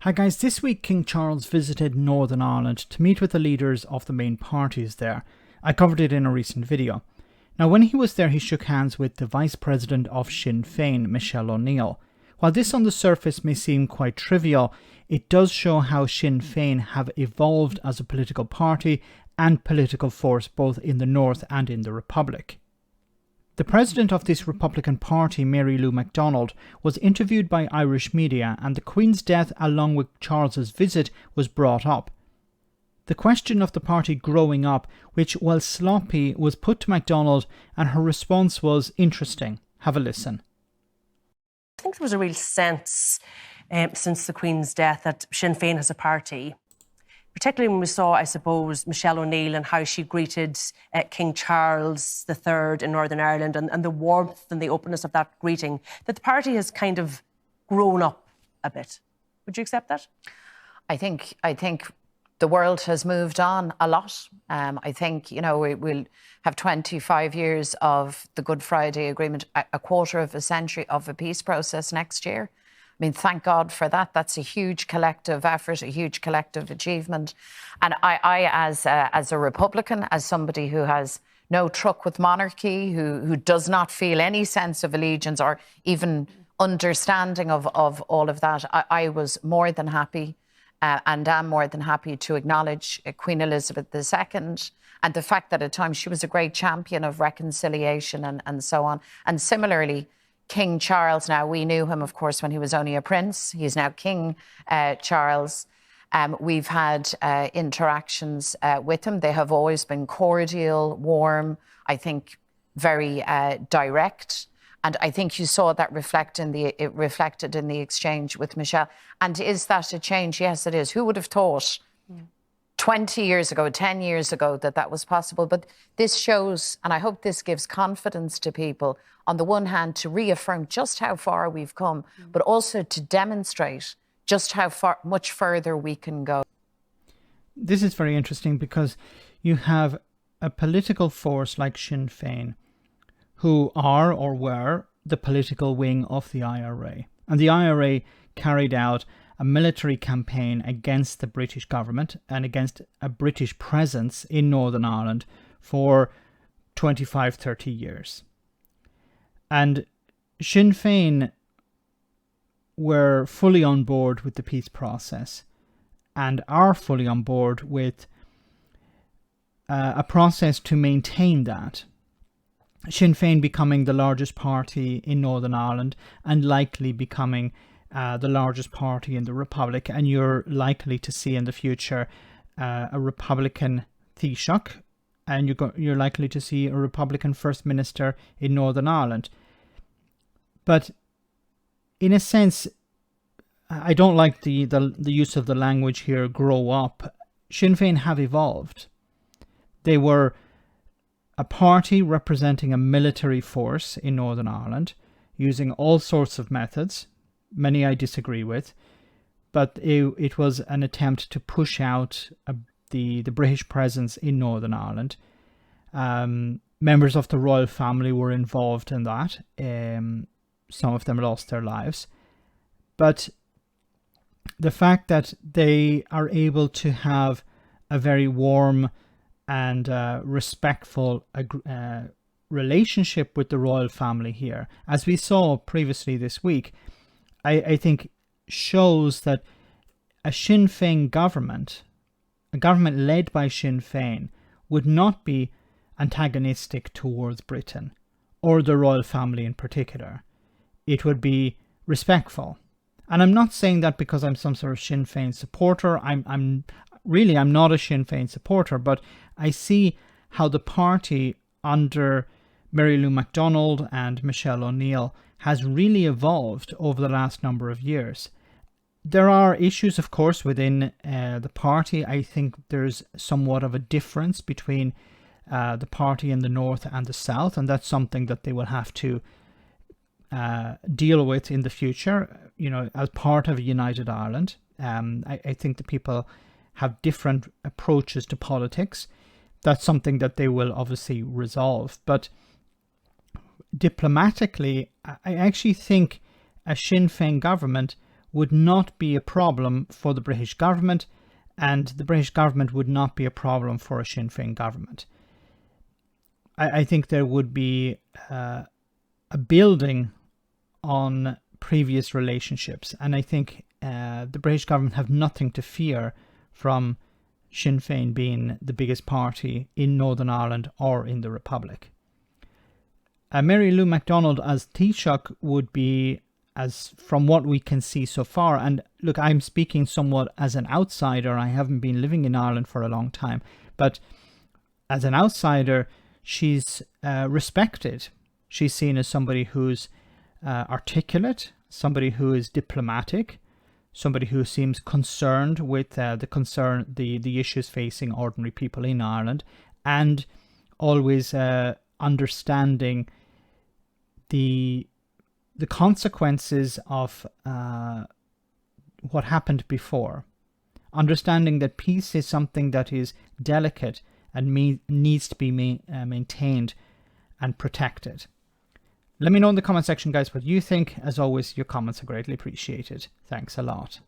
Hi guys, this week King Charles visited Northern Ireland to meet with the leaders of the main parties there. I covered it in a recent video. Now when he was there he shook hands with the Vice President of Sinn Féin, Michelle O'Neill. While this on the surface may seem quite trivial, it does show how Sinn Féin have evolved as a political party and political force both in the North and in the Republic. The president of this Republican Party, Lou McDonald, was interviewed by Irish media and the Queen's death along with Charles's visit was brought up. The question of the party growing up, which, while sloppy, was put to McDonald and her response was interesting. Have a listen. I think there was a real sense since the Queen's death that Sinn Féin has a party, particularly when we saw, I suppose, Michelle O'Neill and how she greeted King Charles III in Northern Ireland and the warmth and the openness of that greeting, that the party has kind of grown up a bit. Would you accept that? I think the world has moved on a lot. I think, we'll have 25 years of the Good Friday Agreement, a quarter of a century of a peace process next year. I mean, thank God for that. That's a huge collective effort, a huge collective achievement. And I as a Republican, as somebody who has no truck with monarchy, who does not feel any sense of allegiance or even understanding of all of that, I was more than happy and am more than happy to acknowledge Queen Elizabeth II and the fact that at times she was a great champion of reconciliation and so on. And similarly, King Charles, now we knew him, of course, when he was only a prince. He's now King Charles. We've had interactions with him. They have always been cordial, warm, I think very direct. And I think you saw that reflected in the exchange with Michelle. And is that a change? Yes, it is. Who would have thought 20 years ago, 10 years ago, that was possible? But this shows, and I hope this gives confidence to people, on the one hand, to reaffirm just how far we've come, but also to demonstrate just how much further we can go. This is very interesting because you have a political force like Sinn Féin, who are or were the political wing of the IRA. And the IRA carried out a military campaign against the British government and against a British presence in Northern Ireland for 25, 30 years. And Sinn Féin were fully on board with the peace process and are fully on board with a process to maintain that. Sinn Féin becoming the largest party in Northern Ireland and likely becoming the largest party in the Republic, and you're likely to see in the future a Republican Taoiseach, and you're likely to see a Republican First Minister in Northern Ireland. But in a sense, I don't like the use of the language here, grow up. Sinn Féin have evolved. They were a party representing a military force in Northern Ireland, using all sorts of methods, many I disagree with, but it was an attempt to push out the British presence in Northern Ireland. Members of the royal family were involved in that. Some of them lost their lives. But the fact that they are able to have a very warm and respectful relationship with the royal family here, as we saw previously this week, I think shows that a Sinn Féin government, a government led by Sinn Féin, would not be antagonistic towards Britain or the royal family in particular. It would be respectful. And I'm not saying that because I'm some sort of Sinn Féin supporter. I'm not a Sinn Féin supporter, but I see how the party under Lou McDonald and Michelle O'Neill has really evolved over the last number of years. There are issues, of course, within the party. I think there's somewhat of a difference between the party in the North and the South, and that's something that they will have to deal with in the future, as part of a united Ireland. I think the people have different approaches to politics. That's something that they will obviously resolve. But diplomatically, I actually think a Sinn Féin government would not be a problem for the British government, and the British government would not be a problem for a Sinn Féin government. I think there would be a building on previous relationships, and I think the British government have nothing to fear from Sinn Féin being the biggest party in Northern Ireland or in the Republic. Mary Lou McDonald as Taoiseach would be, as from what we can see so far, and look, I'm speaking somewhat as an outsider, I haven't been living in Ireland for a long time, but as an outsider, she's respected. She's seen as somebody who's articulate, somebody who is diplomatic, somebody who seems concerned with the issues facing ordinary people in Ireland, and always understanding the consequences of what happened before. Understanding that peace is something that is delicate and needs to be maintained and protected. Let me know in the comment section, guys, what you think. As always, your comments are greatly appreciated. Thanks a lot.